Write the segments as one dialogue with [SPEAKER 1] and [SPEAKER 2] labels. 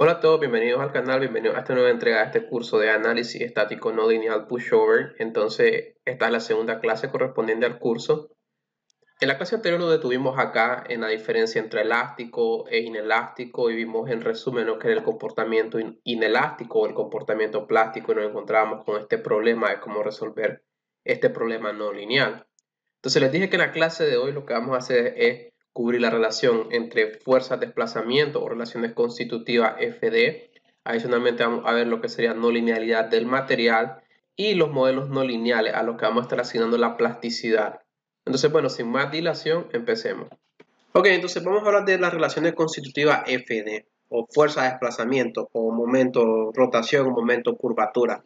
[SPEAKER 1] Hola a todos, bienvenidos al canal, bienvenidos a esta nueva entrega de este curso de análisis estático no lineal pushover. Entonces, esta es la segunda clase correspondiente al curso. En la clase anterior nos detuvimos acá en la diferencia entre elástico e inelástico y vimos en resumen lo que era el comportamiento inelástico o el comportamiento plástico y nos encontrábamos con este problema de cómo resolver este problema no lineal. Entonces les dije que en la clase de hoy lo que vamos a hacer es cubrir la relación entre fuerzas de desplazamiento o relaciones constitutivas FD. Adicionalmente vamos a ver lo que sería no linealidad del material y los modelos no lineales a los que vamos a estar asignando la plasticidad. Entonces, bueno, sin más dilación, empecemos. Ok, entonces vamos a hablar de las relaciones constitutivas FD o fuerza de desplazamiento o momento rotación o momento curvatura.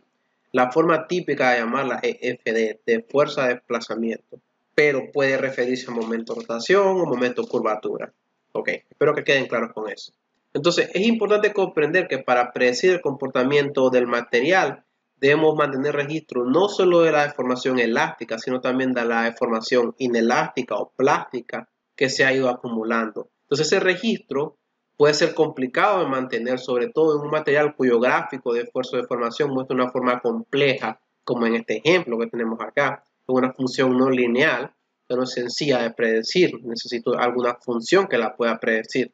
[SPEAKER 1] La forma típica de llamarla es FD, de fuerza de desplazamiento, pero puede referirse a momento rotación o momento curvatura. Ok, espero que queden claros con eso. Entonces, es importante comprender que para predecir el comportamiento del material debemos mantener registro no solo de la deformación elástica, sino también de la deformación inelástica o plástica que se ha ido acumulando. Entonces, ese registro puede ser complicado de mantener, sobre todo en un material cuyo gráfico de esfuerzo de formación muestra una forma compleja, como en este ejemplo que tenemos acá, con una función no lineal, que no es sencilla de predecir. Necesito alguna función que la pueda predecir.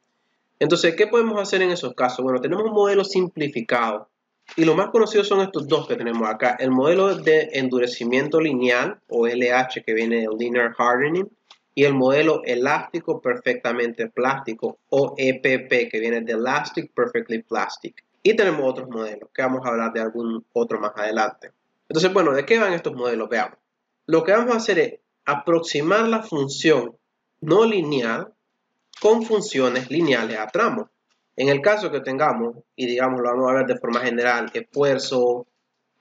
[SPEAKER 1] Entonces, ¿qué podemos hacer en esos casos? Bueno, tenemos un modelo simplificado y lo más conocido son estos dos que tenemos acá. El modelo de endurecimiento lineal o LH que viene de Linear Hardening y el modelo elástico perfectamente plástico o EPP que viene de Elastic Perfectly Plastic. Y tenemos otros modelos que vamos a hablar de algún otro más adelante. Entonces, bueno, ¿de qué van estos modelos? Veamos. Lo que vamos a hacer es aproximar la función no lineal con funciones lineales a tramos. En el caso que tengamos, y digamos lo vamos a ver de forma general, esfuerzo,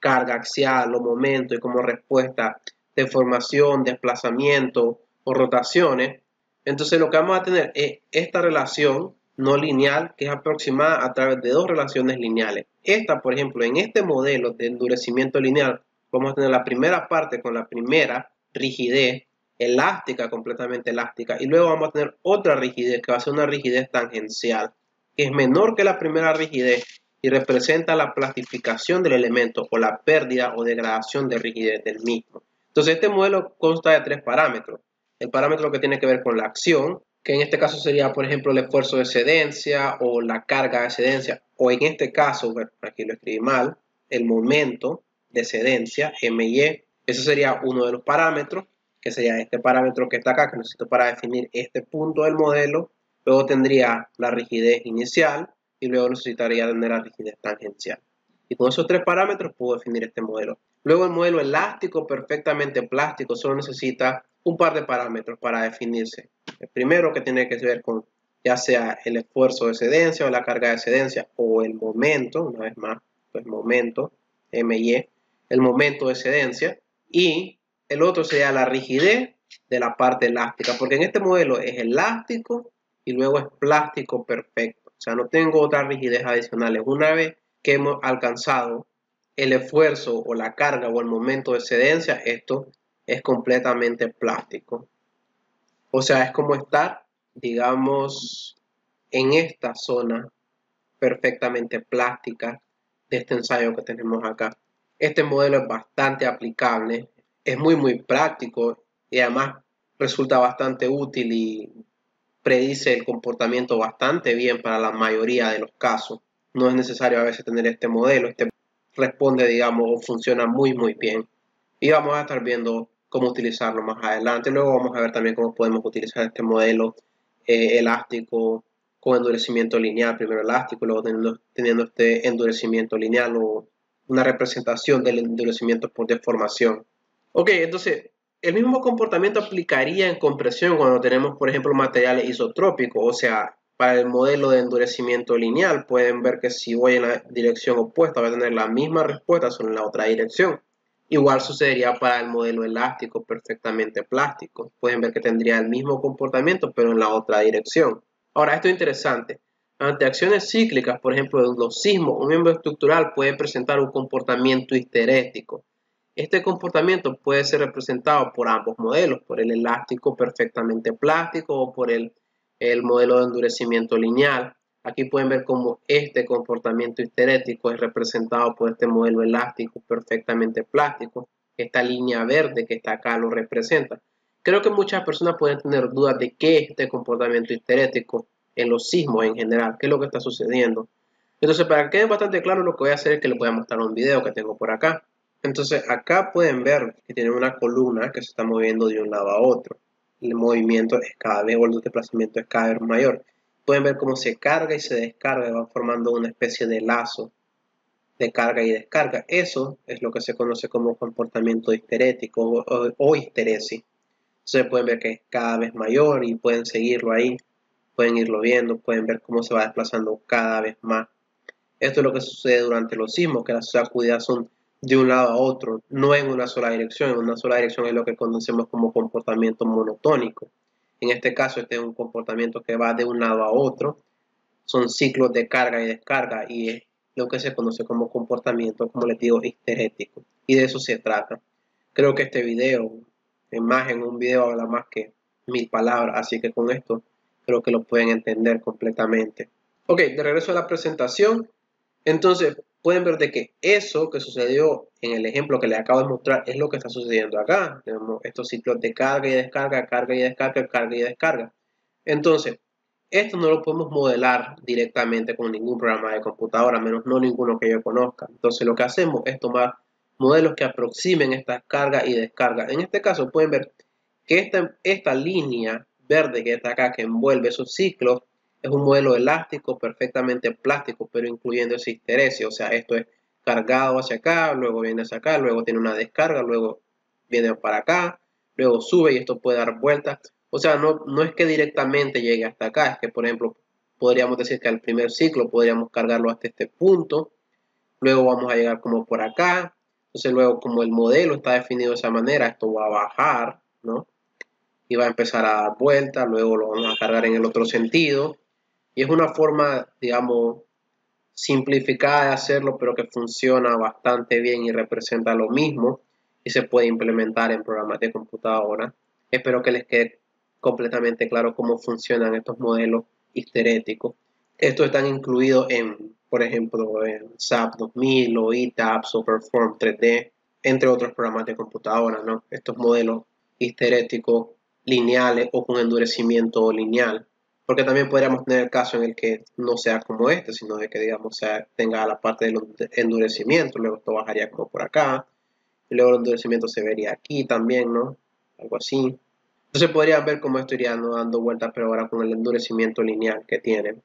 [SPEAKER 1] carga axial o momento y como respuesta deformación, desplazamiento o rotaciones, entonces lo que vamos a tener es esta relación no lineal que es aproximada a través de dos relaciones lineales. Esta, por ejemplo, en este modelo de endurecimiento lineal, vamos a tener la primera parte con la primera rigidez elástica, completamente elástica, y luego vamos a tener otra rigidez que va a ser una rigidez tangencial, que es menor que la primera rigidez y representa la plastificación del elemento o la pérdida o degradación de rigidez del mismo. Entonces este modelo consta de tres parámetros. El parámetro que tiene que ver con la acción, que en este caso sería, por ejemplo, el esfuerzo de excedencia o la carga de excedencia, o en este caso, bueno, aquí lo escribí mal, el momento de excedencia, MY, ese sería uno de los parámetros, que sería este parámetro que está acá, que necesito para definir este punto del modelo. Luego tendría la rigidez inicial y luego necesitaría tener la rigidez tangencial. Y con esos tres parámetros puedo definir este modelo. Luego el modelo elástico perfectamente plástico solo necesita un par de parámetros para definirse. El primero que tiene que ver con ya sea el esfuerzo de excedencia o la carga de excedencia o el momento, una vez más, pues momento, MY, el momento de excedencia, y el otro sería la rigidez de la parte elástica, porque en este modelo es elástico y luego es plástico perfecto. O sea, no tengo otras rigidez adicionales. Una vez que hemos alcanzado el esfuerzo o la carga o el momento de excedencia, esto es completamente plástico. O sea, es como estar, digamos, en esta zona perfectamente plástica de este ensayo que tenemos acá. Este modelo es bastante aplicable, es muy práctico y además resulta bastante útil y predice el comportamiento bastante bien para la mayoría de los casos. No es necesario a veces tener este modelo, este responde, digamos, o funciona muy bien. Y vamos a estar viendo cómo utilizarlo más adelante. Luego vamos a ver también cómo podemos utilizar este modelo elástico con endurecimiento lineal, primero elástico, luego teniendo este endurecimiento lineal o una representación del endurecimiento por deformación. Ok, entonces el mismo comportamiento aplicaría en compresión cuando tenemos, por ejemplo, materiales isotrópicos, o sea, para el modelo de endurecimiento lineal pueden ver que si voy en la dirección opuesta voy a tener la misma respuesta solo en la otra dirección. Igual sucedería para el modelo elástico perfectamente plástico. Pueden ver que tendría el mismo comportamiento pero en la otra dirección. Ahora, esto es interesante. Ante acciones cíclicas, por ejemplo, de los sismos, un miembro estructural puede presentar un comportamiento histerético. Este comportamiento puede ser representado por ambos modelos, por el elástico perfectamente plástico o por el modelo de endurecimiento lineal. Aquí pueden ver cómo este comportamiento histerético es representado por este modelo elástico perfectamente plástico. Esta línea verde que está acá lo representa. Creo que muchas personas pueden tener dudas de qué es este comportamiento histerético en los sismos en general, qué es lo que está sucediendo. Entonces, para que quede bastante claro, lo que voy a hacer es que les voy a mostrar un video que tengo por acá. Entonces, acá pueden ver que tiene una columna que se está moviendo de un lado a otro. El movimiento es cada vez, o el desplazamiento es cada vez mayor. Pueden ver cómo se carga y se descarga y va formando una especie de lazo de carga y descarga. Eso es lo que se conoce como comportamiento histerético o histeresis. Entonces pueden ver que es cada vez mayor y pueden seguirlo ahí, pueden irlo viendo, pueden ver cómo se va desplazando cada vez más. Esto es lo que sucede durante los sismos, que las sacudidas son de un lado a otro, no en una sola dirección. En una sola dirección es lo que conocemos como comportamiento monotónico. En este caso, este es un comportamiento que va de un lado a otro. Son ciclos de carga y descarga y es lo que se conoce como comportamiento, como les digo, histerético. Y de eso se trata. Creo que este video, en un video habla más que 1000 palabras, así que con esto creo que lo pueden entender completamente. Ok, de regreso a la presentación. Entonces, pueden ver de que eso que sucedió en el ejemplo que les acabo de mostrar es lo que está sucediendo acá. Tenemos estos ciclos de carga y descarga, carga y descarga, carga y descarga. Entonces, esto no lo podemos modelar directamente con ningún programa de computadora, menos no ninguno que yo conozca. Entonces, lo que hacemos es tomar modelos que aproximen estas cargas y descargas. En este caso, pueden ver que esta línea verde que está acá, que envuelve esos ciclos, es un modelo elástico perfectamente plástico, pero incluyendo esa histeresis. O sea, esto es cargado hacia acá, luego viene hacia acá, luego tiene una descarga, luego viene para acá, luego sube y esto puede dar vueltas. O sea, no es que directamente llegue hasta acá, es que, por ejemplo, podríamos decir que al primer ciclo podríamos cargarlo hasta este punto, luego vamos a llegar como por acá, entonces luego como el modelo está definido de esa manera, esto va a bajar, ¿no? Y va a empezar a dar vueltas, luego lo vamos a cargar en el otro sentido, y es una forma, digamos, simplificada de hacerlo, pero que funciona bastante bien y representa lo mismo y se puede implementar en programas de computadora. Espero que les quede completamente claro cómo funcionan estos modelos histeréticos. Estos están incluidos en, por ejemplo, en SAP 2000 o ETABS o Perform 3D, entre otros programas de computadora, ¿no? Estos modelos histeréticos lineales o con endurecimiento lineal. Porque también podríamos tener el caso en el que no sea como este, sino de que, digamos, tenga la parte del endurecimiento, luego esto bajaría como por acá, y luego el endurecimiento se vería aquí también, ¿no? Algo así. Entonces podrían ver cómo esto iría dando vueltas, pero ahora con el endurecimiento lineal que tiene.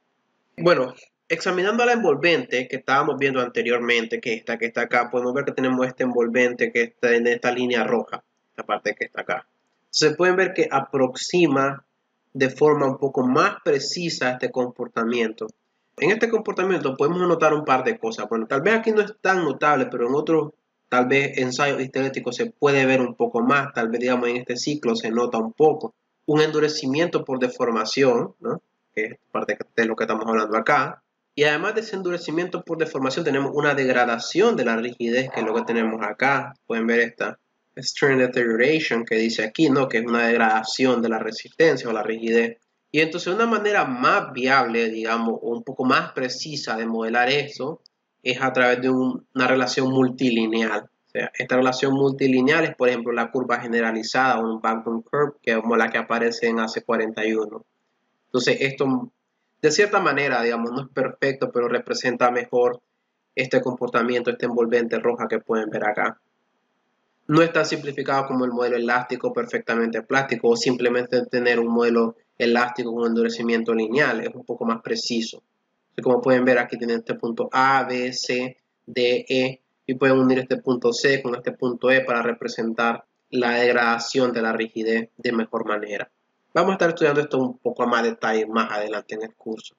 [SPEAKER 1] Bueno, examinando la envolvente que estábamos viendo anteriormente, que está acá, podemos ver que tenemos este envolvente que está en esta línea roja, la parte que está acá. Se pueden ver que aproxima de forma un poco más precisa este comportamiento. En este comportamiento podemos notar un par de cosas. Bueno, tal vez aquí no es tan notable, pero en otros, tal vez ensayos histeréticos se puede ver un poco más. Tal vez, digamos, en este ciclo se nota un poco. Un endurecimiento por deformación, ¿no? Que es parte de lo que estamos hablando acá. Y además de ese endurecimiento por deformación, tenemos una degradación de la rigidez, que es lo que tenemos acá. Pueden ver esta Strain Deterioration que dice aquí, ¿no? Que es una degradación de la resistencia o la rigidez. Y entonces una manera más viable, digamos, o un poco más precisa de modelar eso es a través de una relación multilineal. O sea, esta relación multilineal es, por ejemplo, la curva generalizada o un backbone curve, que es como la que aparece en AC41. Entonces, esto, de cierta manera, digamos, no es perfecto, pero representa mejor este comportamiento, este envolvente roja que pueden ver acá. No es tan simplificado como el modelo elástico perfectamente plástico o simplemente tener un modelo elástico con endurecimiento lineal. Es un poco más preciso. Entonces, como pueden ver, aquí tienen este punto A, B, C, D, E y pueden unir este punto C con este punto E para representar la degradación de la rigidez de mejor manera. Vamos a estar estudiando esto un poco a más detalle más adelante en el curso.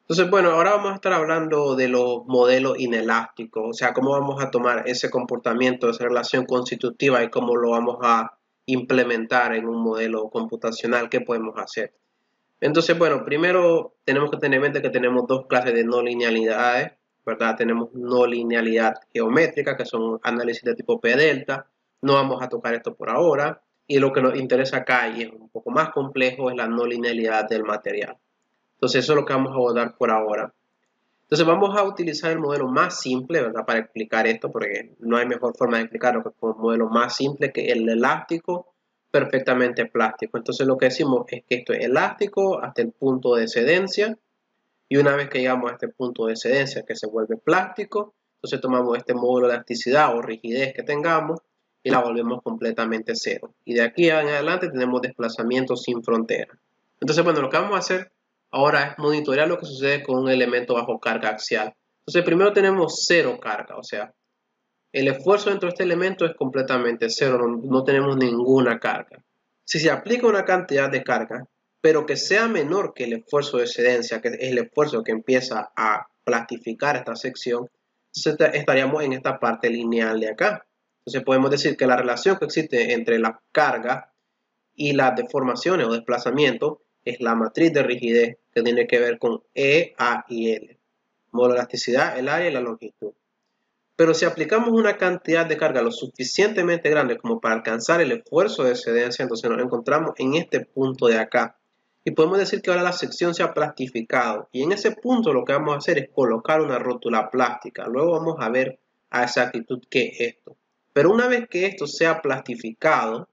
[SPEAKER 1] Entonces, bueno, ahora vamos a estar hablando de los modelos inelásticos, o sea, cómo vamos a tomar ese comportamiento, esa relación constitutiva y cómo lo vamos a implementar en un modelo computacional, qué podemos hacer. Entonces, bueno, primero tenemos que tener en mente que tenemos dos clases de no linealidades, ¿verdad? Tenemos no linealidad geométrica, que son análisis de tipo P-delta. No vamos a tocar esto por ahora. Y lo que nos interesa acá, y es un poco más complejo, es la no linealidad del material. Entonces eso es lo que vamos a abordar por ahora. Entonces vamos a utilizar el modelo más simple, ¿verdad? Para explicar esto, porque no hay mejor forma de explicarlo que con un modelo más simple que el elástico perfectamente plástico. Entonces lo que decimos es que esto es elástico hasta el punto de excedencia, y una vez que llegamos a este punto de excedencia que se vuelve plástico, entonces tomamos este módulo de elasticidad o rigidez que tengamos y la volvemos completamente cero. Y de aquí en adelante tenemos desplazamiento sin frontera. Entonces, bueno, lo que vamos a hacer ahora es monitorear lo que sucede con un elemento bajo carga axial. Entonces, primero tenemos cero carga, o sea, el esfuerzo dentro de este elemento es completamente cero, no tenemos ninguna carga. Si se aplica una cantidad de carga, pero que sea menor que el esfuerzo de excedencia, que es el esfuerzo que empieza a plastificar esta sección, entonces estaríamos en esta parte lineal de acá. Entonces podemos decir que la relación que existe entre la carga y las deformaciones o desplazamientos es la matriz de rigidez, que tiene que ver con E, A y L. Módulo de elasticidad, el área y la longitud. Pero si aplicamos una cantidad de carga lo suficientemente grande como para alcanzar el esfuerzo de excedencia, entonces nos encontramos en este punto de acá. Y podemos decir que ahora la sección se ha plastificado. Y en ese punto lo que vamos a hacer es colocar una rótula plástica. Luego vamos a ver a exactitud qué es esto. Pero una vez que esto sea plastificado,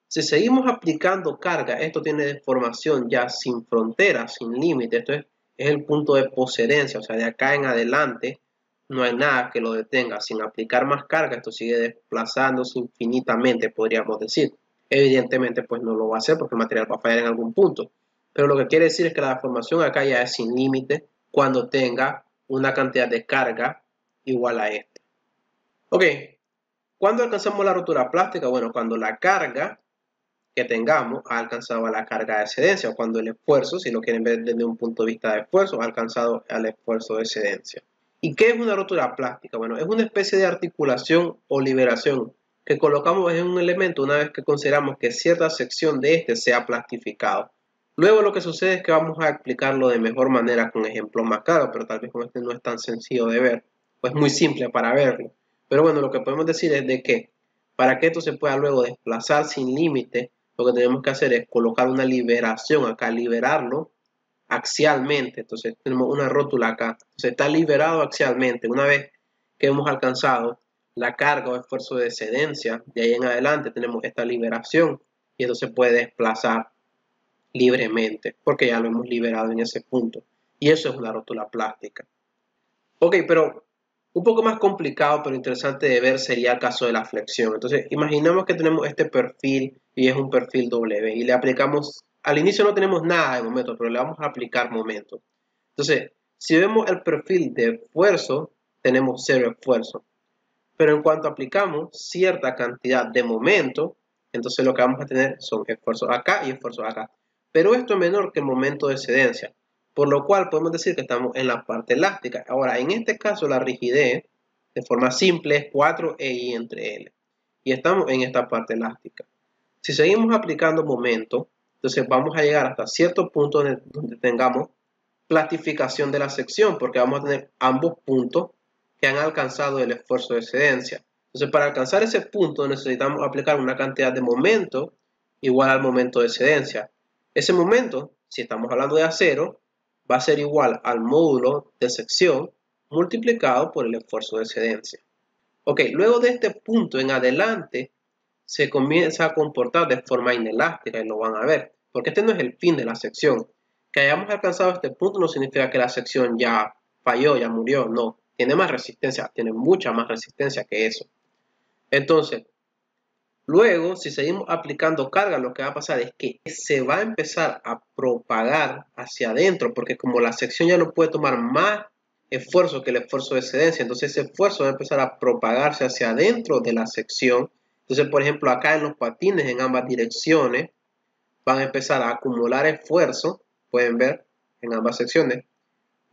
[SPEAKER 1] si seguimos aplicando carga, esto tiene deformación ya sin fronteras, sin límite. Esto es el punto de poscedencia, o sea, de acá en adelante no hay nada que lo detenga. Sin aplicar más carga, esto sigue desplazándose infinitamente, podríamos decir. Evidentemente, pues no lo va a hacer porque el material va a fallar en algún punto. Pero lo que quiere decir es que la deformación acá ya es sin límite cuando tenga una cantidad de carga igual a esta. Ok, ¿cuándo alcanzamos la rotura plástica? Bueno, cuando la carga que tengamos ha alcanzado a la carga de excedencia, o cuando el esfuerzo, si lo quieren ver desde un punto de vista de esfuerzo, ha alcanzado al esfuerzo de excedencia. ¿Y qué es una rotura plástica? Bueno, es una especie de articulación o liberación que colocamos en un elemento una vez que consideramos que cierta sección de este sea plastificado. Luego lo que sucede es que vamos a explicarlo de mejor manera con ejemplos más claros, pero tal vez con este no es tan sencillo de ver, pues muy simple para verlo. Pero bueno, lo que podemos decir es de que para que esto se pueda luego desplazar sin límite, lo que tenemos que hacer es colocar una liberación acá, liberarlo axialmente. Entonces tenemos una rótula acá. Entonces está liberado axialmente. Una vez que hemos alcanzado la carga o esfuerzo de excedencia, de ahí en adelante tenemos esta liberación y esto se puede desplazar libremente porque ya lo hemos liberado en ese punto. Y eso es una rótula plástica. Ok, pero un poco más complicado pero interesante de ver sería el caso de la flexión. Entonces imaginemos que tenemos este perfil y es un perfil W y le aplicamos, al inicio no tenemos nada de momento, pero le vamos a aplicar momento. Entonces, si vemos el perfil de esfuerzo, tenemos cero esfuerzo. Pero en cuanto aplicamos cierta cantidad de momento, entonces lo que vamos a tener son esfuerzos acá y esfuerzos acá. Pero esto es menor que el momento de excedencia, por lo cual podemos decir que estamos en la parte elástica. Ahora, en este caso la rigidez, de forma simple, es 4EI entre L. Y estamos en esta parte elástica. Si seguimos aplicando momento, entonces vamos a llegar hasta cierto punto donde tengamos plastificación de la sección, porque vamos a tener ambos puntos que han alcanzado el esfuerzo de excedencia. Entonces, para alcanzar ese punto necesitamos aplicar una cantidad de momento igual al momento de excedencia. Ese momento, si estamos hablando de acero, va a ser igual al módulo de sección multiplicado por el esfuerzo de excedencia. Ok, luego de este punto en adelante se comienza a comportar de forma inelástica y lo van a ver, porque este no es el fin de la sección. Que hayamos alcanzado este punto no significa que la sección ya falló, ya murió, no. Tiene más resistencia, tiene mucha más resistencia que eso. Entonces, luego, si seguimos aplicando carga, lo que va a pasar es que se va a empezar a propagar hacia adentro, porque como la sección ya no puede tomar más esfuerzo que el esfuerzo de excedencia, entonces ese esfuerzo va a empezar a propagarse hacia adentro de la sección. Entonces, por ejemplo, acá en los patines en ambas direcciones van a empezar a acumular esfuerzo, pueden ver en ambas secciones,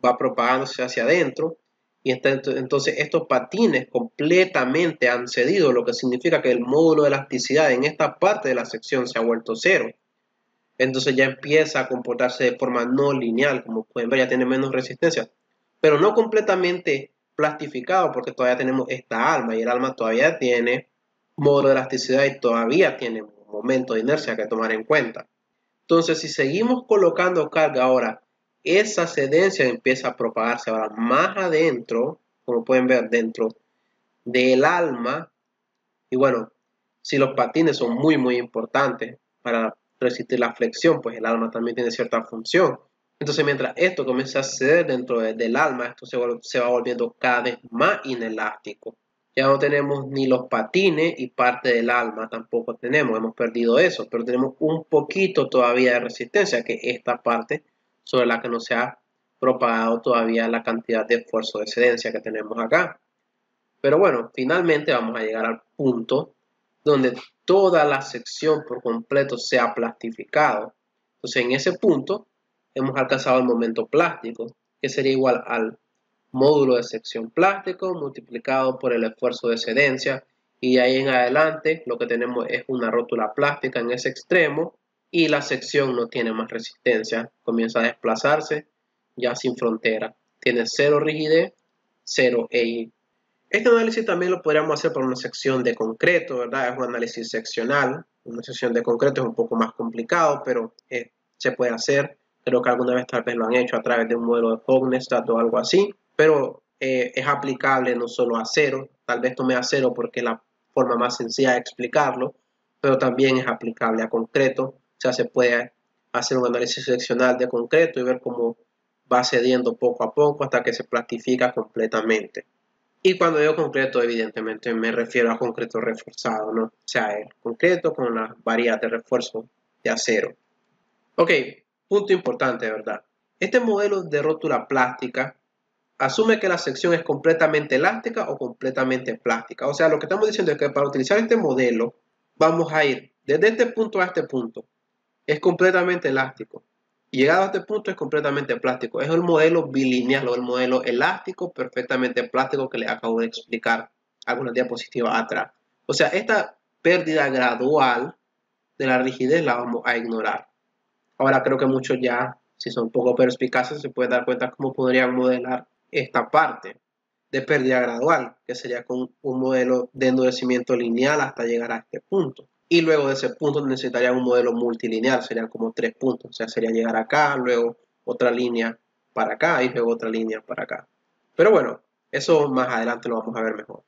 [SPEAKER 1] va propagándose hacia adentro y entonces estos patines completamente han cedido, lo que significa que el módulo de elasticidad en esta parte de la sección se ha vuelto cero. Entonces ya empieza a comportarse de forma no lineal, como pueden ver ya tiene menos resistencia, pero no completamente plastificado porque todavía tenemos esta alma y el alma todavía tiene módulo de elasticidad y todavía tiene un momento de inercia que tomar en cuenta. Entonces si seguimos colocando carga ahora esa cedencia empieza a propagarse ahora más adentro, como pueden ver, dentro del alma. Y bueno, si los patines son muy importantes para resistir la flexión, pues el alma también tiene cierta función. Entonces, mientras esto comienza a ceder dentro del alma, esto se va volviendo cada vez más inelástico. Ya no tenemos ni los patines y parte del alma tampoco tenemos, hemos perdido eso, pero tenemos un poquito todavía de resistencia, que es esta parte sobre la que no se ha propagado todavía la cantidad de esfuerzo de cedencia que tenemos acá. Pero bueno, finalmente vamos a llegar al punto donde toda la sección por completo se ha plastificado. Entonces, en ese punto hemos alcanzado el momento plástico, que sería igual al módulo de sección plástico multiplicado por el esfuerzo de cedencia, y de ahí en adelante lo que tenemos es una rótula plástica en ese extremo y la sección no tiene más resistencia, comienza a desplazarse ya sin frontera, tiene cero rigidez, cero EI. Este análisis también lo podríamos hacer por una sección de concreto, ¿verdad? Es un análisis seccional. Una sección de concreto es un poco más complicado, pero se puede hacer. Creo que alguna vez tal vez lo han hecho a través de un modelo de Fognestad o algo así, pero es aplicable no solo a acero. Tal vez tome acero porque es la forma más sencilla de explicarlo, pero también es aplicable a concreto. O sea, se puede hacer un análisis seccional de concreto y ver cómo va cediendo poco a poco hasta que se plastifica completamente. Y cuando digo concreto, evidentemente me refiero a concreto reforzado, ¿no? O sea, el concreto con las varillas de refuerzo de acero. Ok, punto importante, ¿verdad? Este modelo de rótula plástica asume que la sección es completamente elástica o completamente plástica. O sea, lo que estamos diciendo es que para utilizar este modelo, vamos a ir desde este punto a este punto. Es completamente elástico. Y llegado a este punto es completamente plástico. Es el modelo bilineal o el modelo elástico perfectamente plástico que les acabo de explicar algunas diapositivas atrás. O sea, esta pérdida gradual de la rigidez la vamos a ignorar. Ahora creo que muchos ya, si son un poco perspicaces, se pueden dar cuenta cómo podrían modelar esta parte de pérdida gradual, que sería con un modelo de endurecimiento lineal hasta llegar a este punto. Y luego de ese punto necesitaría un modelo multilineal, serían como 3 puntos. O sea, sería llegar acá, luego otra línea para acá y luego otra línea para acá. Pero bueno, eso más adelante lo vamos a ver mejor.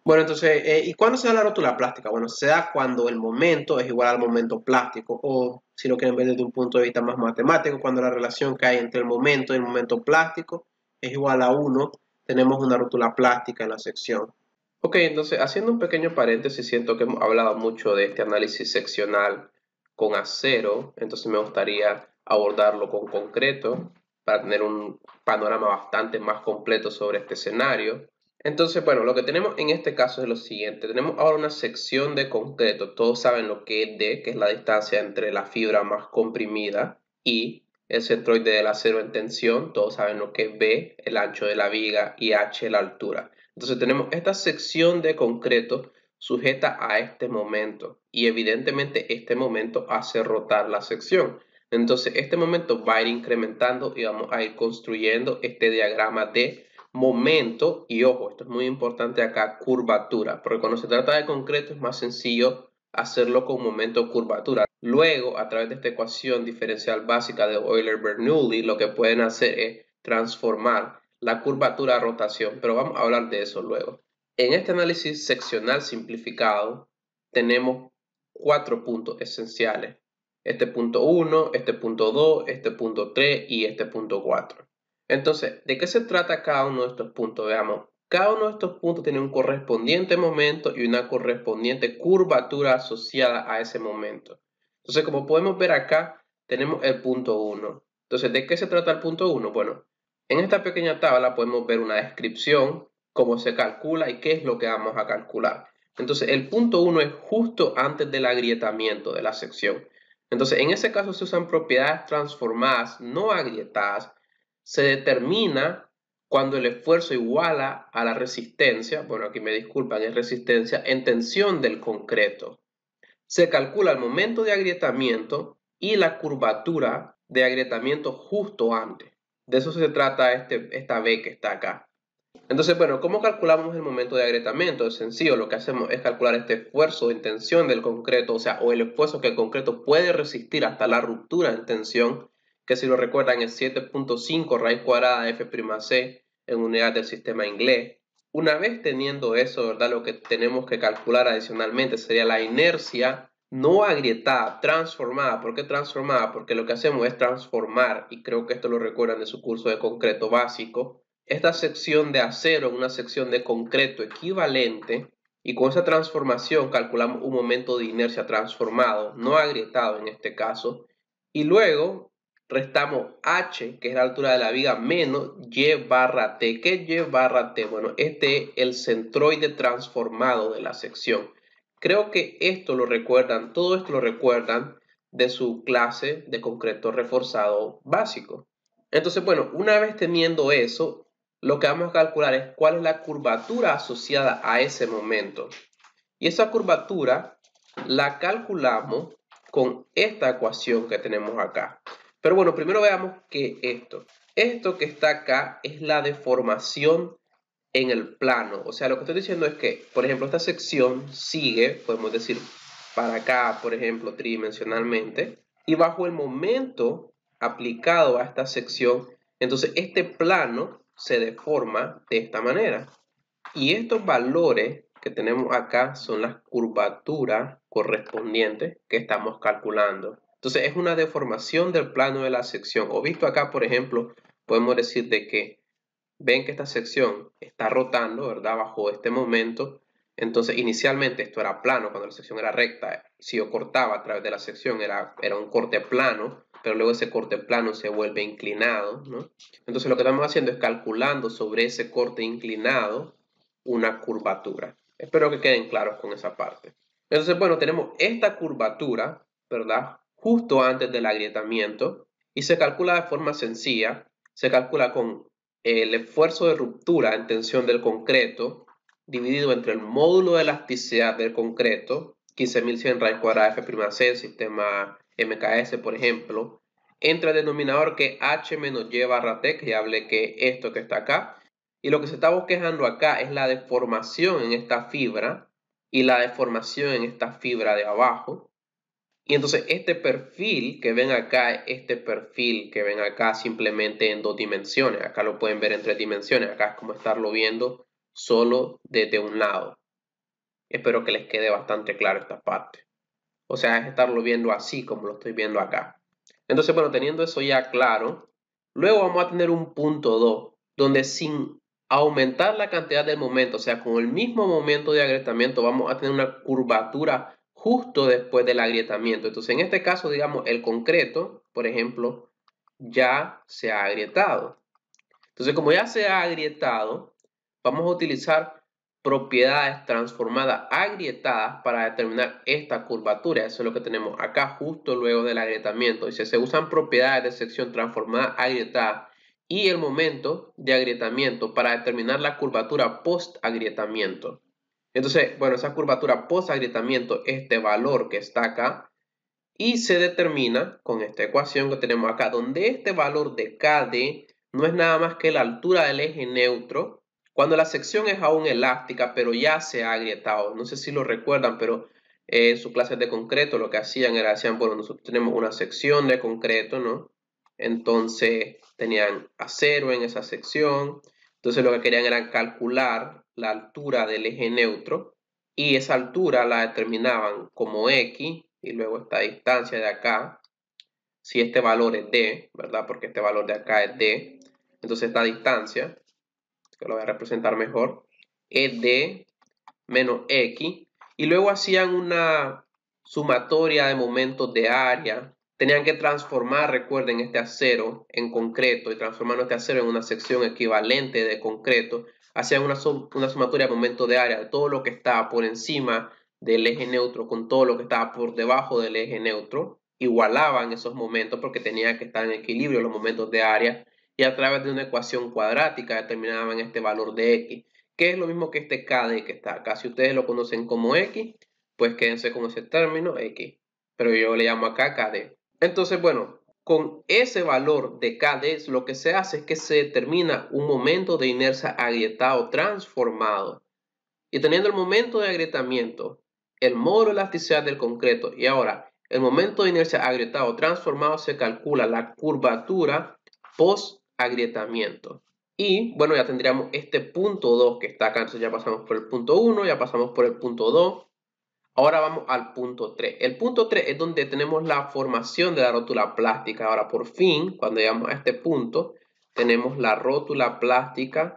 [SPEAKER 1] Bueno, entonces, ¿y cuándo se da la rótula plástica? Bueno, se da cuando el momento es igual al momento plástico, o si lo quieren ver desde un punto de vista más matemático, cuando la relación que hay entre el momento y el momento plástico es igual a 1, tenemos una rótula plástica en la sección. Ok, entonces haciendo un pequeño paréntesis, siento que hemos hablado mucho de este análisis seccional con acero, entonces me gustaría abordarlo con concreto para tener un panorama bastante más completo sobre este escenario. Entonces, bueno, lo que tenemos en este caso es lo siguiente. Tenemos ahora una sección de concreto. Todos saben lo que es D, que es la distancia entre la fibra más comprimida, y el centroide del acero en tensión. Todos saben lo que es B, el ancho de la viga, y H, la altura. Entonces tenemos esta sección de concreto sujeta a este momento, y evidentemente este momento hace rotar la sección. Entonces este momento va a ir incrementando y vamos a ir construyendo este diagrama de momento, y ojo, esto es muy importante acá, curvatura, porque cuando se trata de concreto es más sencillo hacerlo con momento curvatura. Luego, a través de esta ecuación diferencial básica de Euler-Bernoulli, lo que pueden hacer es transformar la curvatura a rotación, pero vamos a hablar de eso luego. En este análisis seccional simplificado tenemos 4 puntos esenciales. Este punto 1, este punto 2, este punto 3 y este punto 4. Entonces, ¿de qué se trata cada uno de estos puntos? Veamos, cada uno de estos puntos tiene un correspondiente momento y una correspondiente curvatura asociada a ese momento. Entonces, como podemos ver acá, tenemos el punto 1. Entonces, ¿de qué se trata el punto 1? Bueno, en esta pequeña tabla podemos ver una descripción, cómo se calcula y qué es lo que vamos a calcular. Entonces, el punto 1 es justo antes del agrietamiento de la sección. Entonces, en ese caso se usan propiedades transformadas, no agrietadas. Se determina cuando el esfuerzo iguala a la resistencia, bueno, aquí me disculpan, es resistencia en tensión del concreto. Se calcula el momento de agrietamiento y la curvatura de agrietamiento justo antes. De eso se trata esta B que está acá. Entonces, bueno, ¿cómo calculamos el momento de agrietamiento? Es sencillo, lo que hacemos es calcular este esfuerzo en tensión del concreto, o sea, o el esfuerzo que el concreto puede resistir hasta la ruptura en tensión, que si lo recuerdan es 7.5 raíz cuadrada de f'(c) en unidad del sistema inglés. Una vez teniendo eso, ¿verdad? Lo que tenemos que calcular adicionalmente sería la inercia no agrietada, transformada. ¿Por qué transformada? Porque lo que hacemos es transformar, y creo que esto lo recuerdan de su curso de concreto básico, esta sección de acero en una sección de concreto equivalente, y con esa transformación calculamos un momento de inercia transformado, no agrietado en este caso, y luego restamos h, que es la altura de la viga, menos y barra t. ¿Qué es y barra t? Bueno, este es el centroide transformado de la sección. Creo que esto lo recuerdan, todo esto lo recuerdan de su clase de concreto reforzado básico. Entonces, bueno, una vez teniendo eso, lo que vamos a calcular es cuál es la curvatura asociada a ese momento. Y esa curvatura la calculamos con esta ecuación que tenemos acá. Pero bueno, primero veamos que esto que está acá es la deformación en el plano. O sea, lo que estoy diciendo es que, por ejemplo, esta sección sigue, podemos decir, para acá, por ejemplo, tridimensionalmente, y bajo el momento aplicado a esta sección, entonces este plano se deforma de esta manera. Y estos valores que tenemos acá son las curvaturas correspondientes que estamos calculando. Entonces es una deformación del plano de la sección. O visto acá, por ejemplo, podemos decir de que ven que esta sección está rotando, ¿verdad? Bajo este momento. Entonces inicialmente esto era plano cuando la sección era recta. Si yo cortaba a través de la sección era un corte plano, pero luego ese corte plano se vuelve inclinado, ¿no? Entonces lo que estamos haciendo es calculando sobre ese corte inclinado una curvatura. Espero que queden claros con esa parte. Entonces, bueno, tenemos esta curvatura, ¿verdad? Justo antes del agrietamiento y se calcula de forma sencilla. Se calcula con el esfuerzo de ruptura en tensión del concreto dividido entre el módulo de elasticidad del concreto, 15.100 raíz cuadrada f'(c), sistema MKS, por ejemplo, entre el denominador que h menos y barra t, que ya hablé que esto que está acá, y lo que se está bosquejando acá es la deformación en esta fibra y la deformación en esta fibra de abajo. Y entonces este perfil que ven acá, simplemente en 2 dimensiones. Acá lo pueden ver en 3 dimensiones. Acá es como estarlo viendo solo desde un lado. Espero que les quede bastante claro esta parte. O sea, es estarlo viendo así como lo estoy viendo acá. Entonces, bueno, teniendo eso ya claro, luego vamos a tener un punto 2, donde sin aumentar la cantidad del momento, o sea, con el mismo momento de agrietamiento, vamos a tener una curvatura justo después del agrietamiento. Entonces, en este caso, digamos, el concreto, por ejemplo, ya se ha agrietado. Entonces, como ya se ha agrietado, vamos a utilizar propiedades transformadas agrietadas para determinar esta curvatura. Eso es lo que tenemos acá justo luego del agrietamiento. Dice, se usan propiedades de sección transformada agrietada y el momento de agrietamiento para determinar la curvatura post-agrietamiento. Entonces, bueno, esa curvatura post-agrietamiento, este valor que está acá, y se determina con esta ecuación que tenemos acá, donde este valor de KD no es nada más que la altura del eje neutro, cuando la sección es aún elástica, pero ya se ha agrietado. No sé si lo recuerdan, pero en sus clases de concreto lo que hacían era, bueno, nosotros tenemos una sección de concreto, ¿no? Entonces tenían acero en esa sección, entonces lo que querían era calcular la altura del eje neutro, y esa altura la determinaban como X, y luego esta distancia de acá, si este valor es D, ¿verdad? Porque este valor de acá es D, entonces esta distancia, que lo voy a representar mejor, es D menos X, y luego hacían una sumatoria de momentos de área. Tenían que transformar, recuerden, este acero en concreto y transformar este acero en una sección equivalente de concreto. Hacían una sumatoria de momentos de área de todo lo que estaba por encima del eje neutro con todo lo que estaba por debajo del eje neutro. Igualaban esos momentos porque tenían que estar en equilibrio los momentos de área, y a través de una ecuación cuadrática determinaban este valor de X, que es lo mismo que este KD que está acá. Si ustedes lo conocen como X, pues quédense con ese término X, pero yo le llamo acá KD. Entonces, bueno, con ese valor de KD lo que se hace es que se determina un momento de inercia agrietado transformado. Y teniendo el momento de agrietamiento, el módulo de elasticidad del concreto y ahora el momento de inercia agrietado transformado se calcula la curvatura post agrietamiento. Y bueno, ya tendríamos este punto 2 que está acá. Entonces ya pasamos por el punto 1, ya pasamos por el punto 2. Ahora vamos al punto 3. El punto 3 es donde tenemos la formación de la rótula plástica. Ahora por fin, cuando llegamos a este punto, tenemos la rótula plástica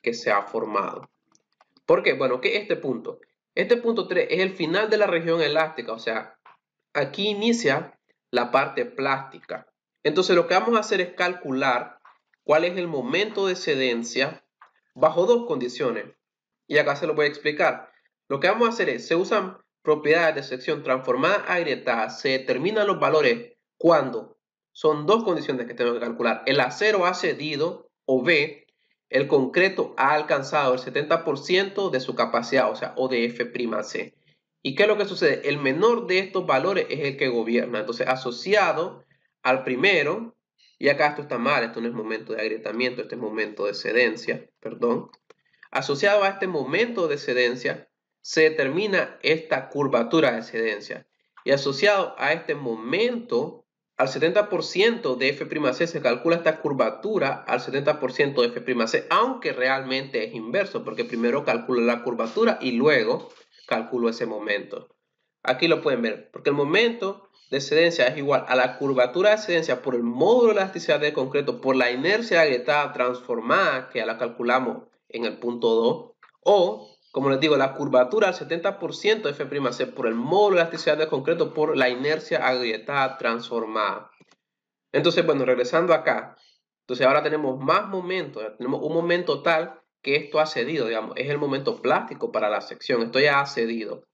[SPEAKER 1] que se ha formado. ¿Por qué? Bueno, ¿qué es este punto? Este punto 3 es el final de la región elástica. O sea, aquí inicia la parte plástica. Entonces lo que vamos a hacer es calcular cuál es el momento de excedencia bajo dos condiciones. Y acá se lo voy a explicar. Lo que vamos a hacer es, se usan propiedades de sección transformada a agrietada, se determinan los valores cuando son dos condiciones que tengo que calcular. El acero ha cedido o B, el concreto ha alcanzado el 70% de su capacidad, o sea, ODF'(C). ¿Y qué es lo que sucede? El menor de estos valores es el que gobierna. Entonces, asociado al primero, y acá esto está mal, esto no es momento de agrietamiento, este es momento de excedencia, perdón. Asociado a este momento de excedencia, se determina esta curvatura de excedencia. Y asociado a este momento, al 70% de F'(C), se calcula esta curvatura al 70% de F'(C), aunque realmente es inverso, porque primero calculo la curvatura y luego calculo ese momento. Aquí lo pueden ver, porque el momento de excedencia es igual a la curvatura de excedencia por el módulo de elasticidad del concreto por la inercia agrietada transformada, que ya la calculamos en el punto 2, o, como les digo, la curvatura al 70% de F'(C) por el módulo de elasticidad del concreto por la inercia agrietada transformada. Entonces, bueno, regresando acá, entonces ahora tenemos más momentos, tenemos un momento tal que esto ha cedido, digamos, es el momento plástico para la sección, esto ya ha cedido,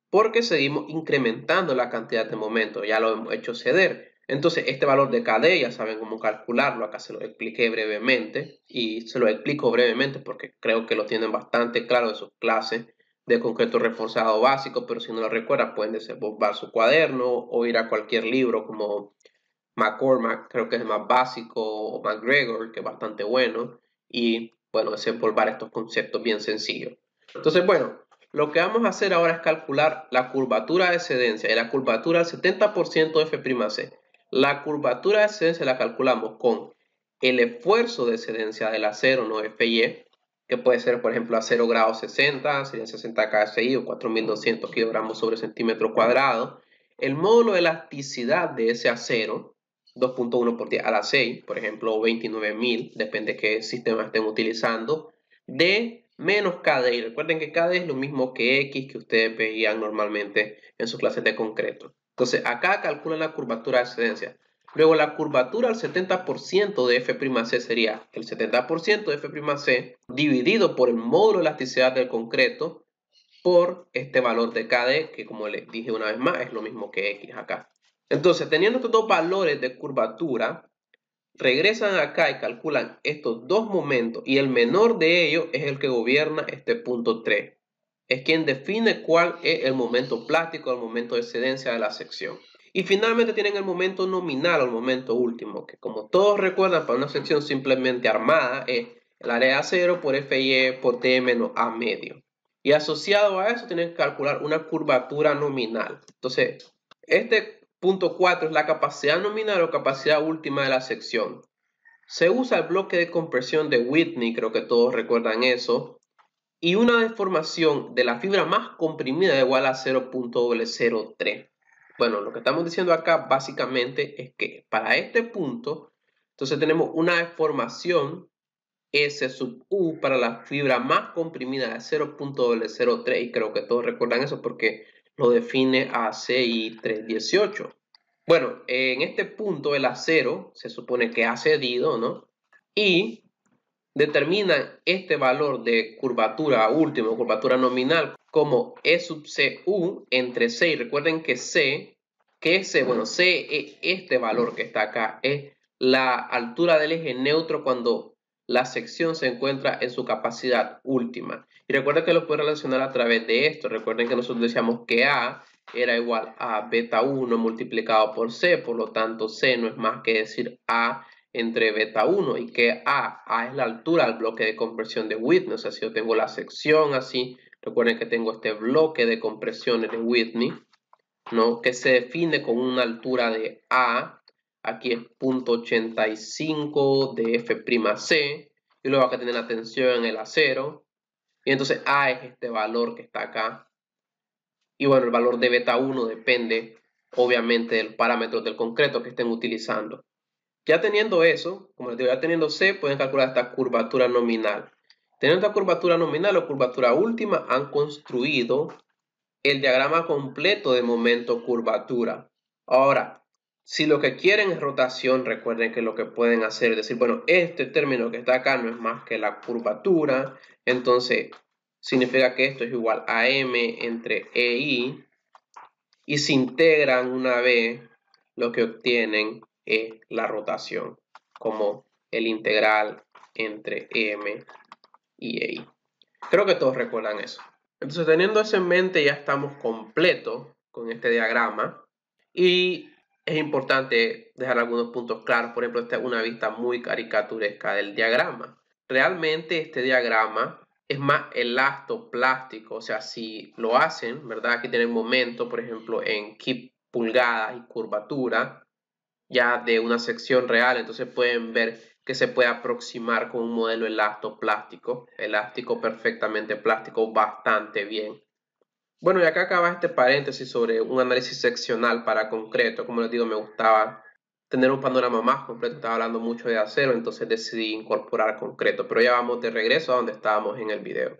[SPEAKER 1] porque seguimos incrementando la cantidad de momentos, ya lo hemos hecho ceder. Entonces, este valor de KD ya saben cómo calcularlo, acá se lo expliqué brevemente, y se lo explico brevemente porque creo que lo tienen bastante claro en sus clases de concreto reforzado básico, pero si no lo recuerdan pueden desempolvar su cuaderno o ir a cualquier libro como McCormack, creo que es el más básico, o McGregor, que es bastante bueno, y bueno, desempolvar estos conceptos bien sencillos. Entonces, bueno, lo que vamos a hacer ahora es calcular la curvatura de excedencia y la curvatura del 70% de F'(C). La curvatura de excedencia la calculamos con el esfuerzo de excedencia del acero, no FY, que puede ser, por ejemplo, a 0 grados 60, serían 60 KSI o 4.200 kilogramos sobre centímetro cuadrado. El módulo de elasticidad de ese acero, 2.1 por 10 a la 6, por ejemplo, o 29.000, depende de qué sistema estén utilizando, de menos KD. Y recuerden que KD es lo mismo que X que ustedes veían normalmente en sus clases de concreto. Entonces, acá calculan la curvatura de excedencia. Luego, la curvatura al 70% de F'(C) sería el 70% de F'(C) dividido por el módulo de elasticidad del concreto por este valor de KD, que como les dije una vez más, es lo mismo que X acá. Entonces, teniendo estos dos valores de curvatura, regresan acá y calculan estos dos momentos y el menor de ellos es el que gobierna este punto 3. Es quien define cuál es el momento plástico, el momento de excedencia de la sección. Y finalmente tienen el momento nominal o el momento último, que como todos recuerdan para una sección simplemente armada es el área 0 por FY por T menos A medio. Y asociado a eso tienen que calcular una curvatura nominal. Entonces, este punto 4 es la capacidad nominal o capacidad última de la sección. Se usa el bloque de compresión de Whitney, creo que todos recuerdan eso, y una deformación de la fibra más comprimida igual a 0.003. Bueno, lo que estamos diciendo acá básicamente es que para este punto, entonces tenemos una deformación S sub U para la fibra más comprimida de 0.003, y creo que todos recuerdan eso porque lo define a CI 318. Bueno, en este punto el acero se supone que ha cedido, ¿no? Y determinan este valor de curvatura última, curvatura nominal, como E sub CU entre C. Y recuerden que C, ¿qué es C? Bueno, C es este valor que está acá, es la altura del eje neutro cuando la sección se encuentra en su capacidad última. Y recuerden que lo puedo relacionar a través de esto. Recuerden que nosotros decíamos que A era igual a beta 1 multiplicado por C, por lo tanto C no es más que decir A entre beta 1 y que A es la altura del bloque de compresión de Whitney. O sea, si yo tengo la sección así, recuerden que tengo este bloque de compresiones de Whitney. ¿no? Que se define con una altura de A, aquí es 0.85 de F'C, y luego acá tienen la tensión en el acero, y entonces A es este valor que está acá, y bueno, el valor de beta 1 depende obviamente del parámetro del concreto que estén utilizando. Ya teniendo eso, como les digo, ya teniendo C, pueden calcular esta curvatura nominal. Teniendo esta curvatura nominal o curvatura última, han construido el diagrama completo de momento curvatura. Ahora, si lo que quieren es rotación, recuerden que lo que pueden hacer es decir, bueno, este término que está acá no es más que la curvatura, entonces significa que esto es igual a m entre EI, y si integran una vez, lo que obtienen es la rotación, como el integral entre m y EI. Creo que todos recuerdan eso. Entonces, teniendo eso en mente, ya estamos completos con este diagrama. Y es importante dejar algunos puntos claros. Por ejemplo, esta es una vista muy caricaturesca del diagrama. Realmente este diagrama es más elastoplástico. O sea, si lo hacen, ¿verdad? Aquí tienen momento, por ejemplo, en pulgadas y curvatura, ya de una sección real. Entonces pueden ver que se puede aproximar con un modelo elastoplástico, elástico perfectamente plástico, bastante bien. Bueno, y acá acaba este paréntesis sobre un análisis seccional para concreto. Como les digo, me gustaba tener un panorama más completo. Estaba hablando mucho de acero, entonces decidí incorporar concreto. Pero ya vamos de regreso a donde estábamos en el video.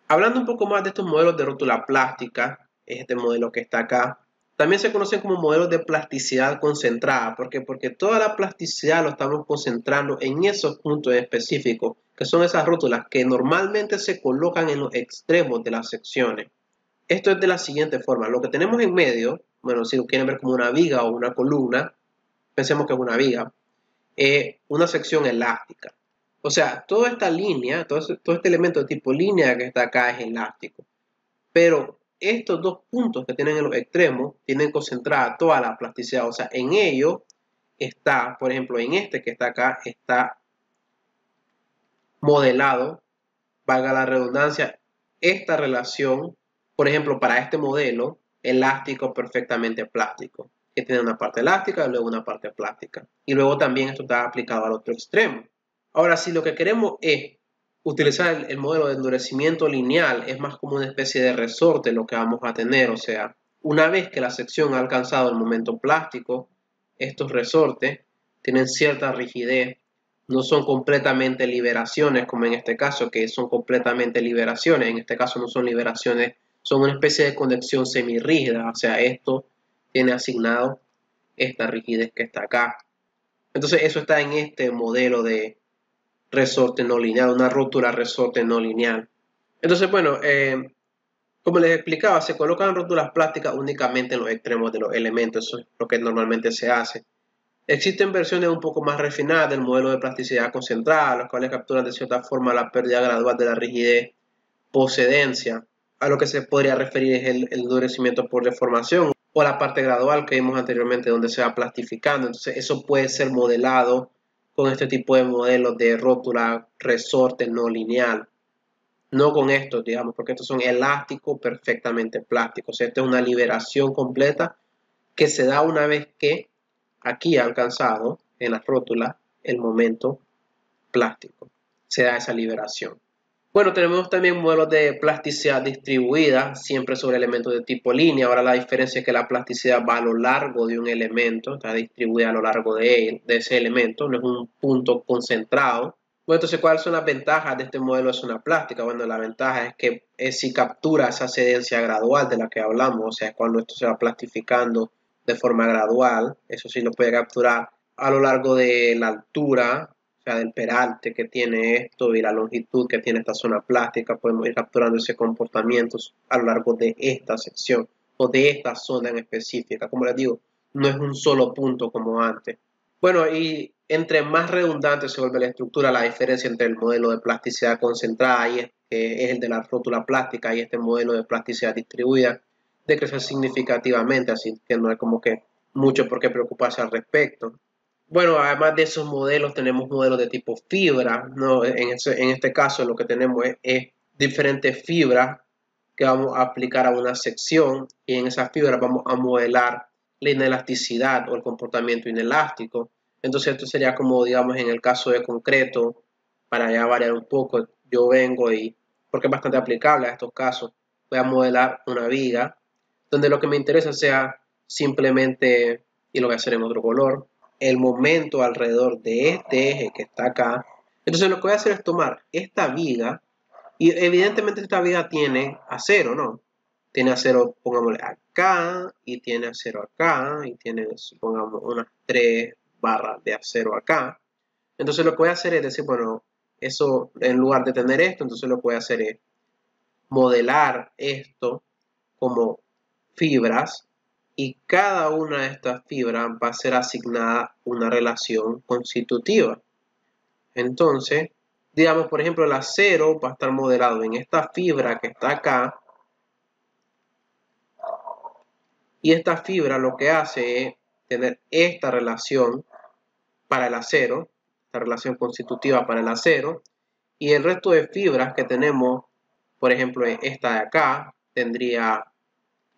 [SPEAKER 1] Hablando un poco más de estos modelos de rótula plástica, este modelo que está acá, también se conocen como modelos de plasticidad concentrada. ¿Por qué? Porque toda la plasticidad lo estamos concentrando en esos puntos específicos, que son esas rótulas que normalmente se colocan en los extremos de las secciones. Esto es de la siguiente forma. Lo que tenemos en medio, bueno, si lo quieren ver como una viga o una columna, pensemos que es una viga, es una sección elástica. O sea, toda esta línea, todo este elemento de tipo línea que está acá es elástico. Pero estos dos puntos que tienen en los extremos tienen concentrada toda la plasticidad. O sea, en ellos está, por ejemplo, en este que está acá, está modelado, valga la redundancia, esta relación, por ejemplo, para este modelo, elástico perfectamente plástico, que tiene una parte elástica y luego una parte plástica. Y luego también esto está aplicado al otro extremo. Ahora, si lo que queremos es utilizar el modelo de endurecimiento lineal, es más como una especie de resorte lo que vamos a tener. O sea, una vez que la sección ha alcanzado el momento plástico, estos resortes tienen cierta rigidez, no son completamente liberaciones como en este caso, que son completamente liberaciones. En este caso no son liberaciones, son una especie de conexión semirrígida. O sea, esto tiene asignado esta rigidez que está acá. Entonces eso está en este modelo de resorte no lineal, una rótula resorte no lineal. Entonces, bueno, como les explicaba, se colocan rótulas plásticas únicamente en los extremos de los elementos. Eso es lo que normalmente se hace. Existen versiones un poco más refinadas del modelo de plasticidad concentrada, las cuales capturan de cierta forma la pérdida gradual de la rigidez posedencia. A lo que se podría referir es el endurecimiento por deformación o la parte gradual que vimos anteriormente donde se va plastificando. Entonces eso puede ser modelado con este tipo de modelos de rótula resorte no lineal. No con estos, digamos, porque estos son elásticos perfectamente plásticos. Esta es una liberación completa que se da una vez que aquí ha alcanzado en la rótula el momento plástico. Se da esa liberación. Bueno, tenemos también modelos de plasticidad distribuida, siempre sobre elementos de tipo línea. Ahora la diferencia es que la plasticidad va a lo largo de un elemento, está distribuida a lo largo de ese elemento, no es un punto concentrado. Bueno, entonces, ¿cuáles son las ventajas de este modelo de zona plástica? Bueno, la ventaja es que si captura esa sedencia gradual de la que hablamos, o sea, es cuando esto se va plastificando de forma gradual, eso sí lo puede capturar a lo largo de la altura, o sea, del peralte que tiene esto y la longitud que tiene esta zona plástica. Podemos ir capturando ese comportamiento a lo largo de esta sección o de esta zona en específica. Como les digo, no es un solo punto como antes. Bueno, y entre más redundante se vuelve la estructura, la diferencia entre el modelo de plasticidad concentrada, que es el de la rótula plástica, y este modelo de plasticidad distribuida, decrece significativamente, así que no hay como que mucho por qué preocuparse al respecto. Bueno, además de esos modelos, tenemos modelos de tipo fibra, ¿no? En este caso lo que tenemos es diferentes fibras que vamos a aplicar a una sección y en esas fibras vamos a modelar la inelasticidad o el comportamiento inelástico. Entonces esto sería como, digamos, en el caso de concreto, para ya variar un poco, yo vengo y, porque es bastante aplicable a estos casos, voy a modelar una viga, donde lo que me interesa sea simplemente, y lo voy a hacer en otro color, el momento alrededor de este eje que está acá. Entonces lo que voy a hacer es tomar esta viga, y evidentemente esta viga tiene acero, ¿no? Tiene acero, pongámosle acá, y tiene acero acá, y tiene, supongamos, unas 3 barras de acero acá. Entonces lo que voy a hacer es decir, bueno, eso en lugar de tener esto, entonces lo que voy a hacer es modelar esto como fibras y cada una de estas fibras va a ser asignada una relación constitutiva. Entonces, digamos, por ejemplo, el acero va a estar modelado en esta fibra que está acá. Y esta fibra lo que hace es tener esta relación para el acero, esta relación constitutiva para el acero. Y el resto de fibras que tenemos, por ejemplo, esta de acá, tendría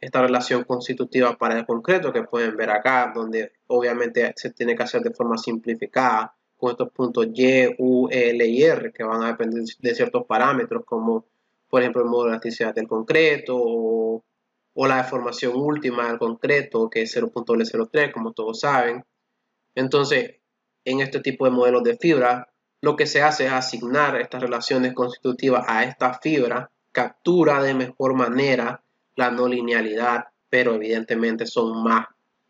[SPEAKER 1] esta relación constitutiva para el concreto que pueden ver acá, donde obviamente se tiene que hacer de forma simplificada con estos puntos Y, U, L y R que van a depender de ciertos parámetros como por ejemplo el modo de elasticidad del concreto o la deformación última del concreto que es 0.03 como todos saben. Entonces en este tipo de modelos de fibra lo que se hace es asignar estas relaciones constitutivas a esta fibra, captura de mejor manera la no linealidad, pero evidentemente son más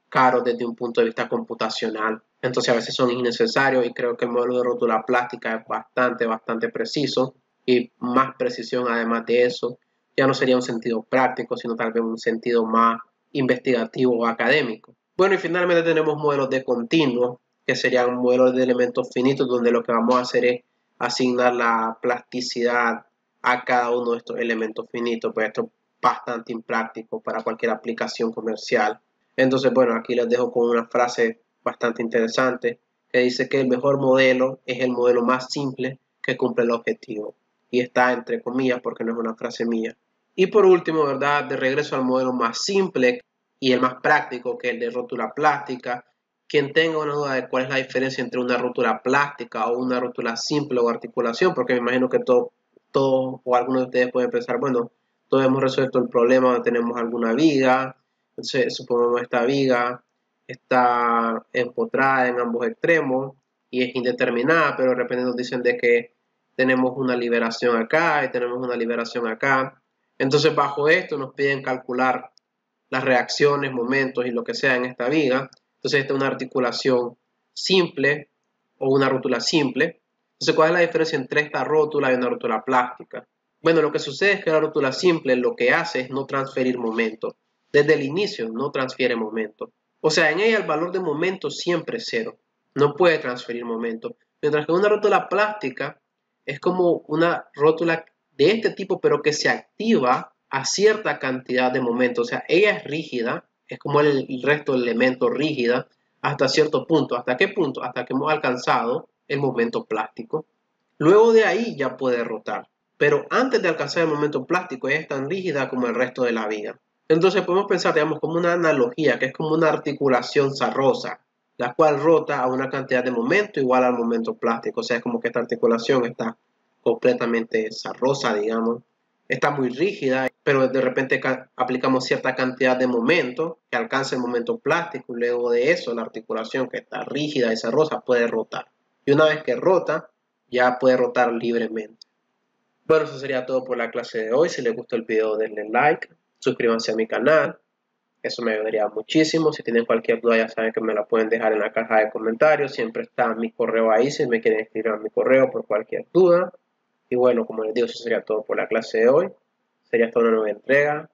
[SPEAKER 1] caros desde un punto de vista computacional. Entonces a veces son innecesarios y creo que el modelo de rótula plástica es bastante preciso y más precisión además de eso. Ya no sería un sentido práctico, sino tal vez un sentido más investigativo o académico. Bueno, y finalmente tenemos modelos de continuo, que serían modelos de elementos finitos, donde lo que vamos a hacer es asignar la plasticidad a cada uno de estos elementos finitos, pues esto es bastante impráctico para cualquier aplicación comercial. Entonces, bueno, aquí les dejo con una frase bastante interesante que dice que el mejor modelo es el modelo más simple que cumple el objetivo. Y está entre comillas porque no es una frase mía. Y por último, ¿verdad? De regreso al modelo más simple y el más práctico, que es el de rótula plástica. Quien tenga una duda de cuál es la diferencia entre una rótula plástica o una rótula simple o articulación, porque me imagino que todos o algunos de ustedes pueden pensar, bueno, todos hemos resuelto el problema, tenemos alguna viga, entonces supongamos esta viga está empotrada en ambos extremos y es indeterminada, pero de repente nos dicen de que tenemos una liberación acá y tenemos una liberación acá. Entonces bajo esto nos piden calcular las reacciones, momentos y lo que sea en esta viga. Entonces esta es una articulación simple o una rótula simple. Entonces, ¿cuál es la diferencia entre esta rótula y una rótula plástica? Bueno, lo que sucede es que la rótula simple lo que hace es no transferir momento. Desde el inicio no transfiere momento. O sea, en ella el valor de momento siempre es cero. No puede transferir momento. Mientras que una rótula plástica es como una rótula de este tipo, pero que se activa a cierta cantidad de momento. O sea, ella es rígida, es como el resto de elementos rígida, hasta cierto punto. ¿Hasta qué punto? Hasta que hemos alcanzado el momento plástico. Luego de ahí ya puede rotar. Pero antes de alcanzar el momento plástico, ella es tan rígida como el resto de la viga. Entonces podemos pensar, digamos, como una analogía, que es como una articulación zarrosa, la cual rota a una cantidad de momento igual al momento plástico. O sea, es como que esta articulación está completamente zarrosa, digamos. Está muy rígida, pero de repente aplicamos cierta cantidad de momento que alcanza el momento plástico y luego de eso la articulación que está rígida y zarrosa puede rotar. Y una vez que rota, ya puede rotar libremente. Bueno, eso sería todo por la clase de hoy. Si les gustó el video, denle like, suscríbanse a mi canal. Eso me ayudaría muchísimo. Si tienen cualquier duda, ya saben que me la pueden dejar en la caja de comentarios. Siempre está mi correo ahí si me quieren escribir a mi correo por cualquier duda. Y bueno, como les digo, eso sería todo por la clase de hoy. Sería hasta una nueva entrega.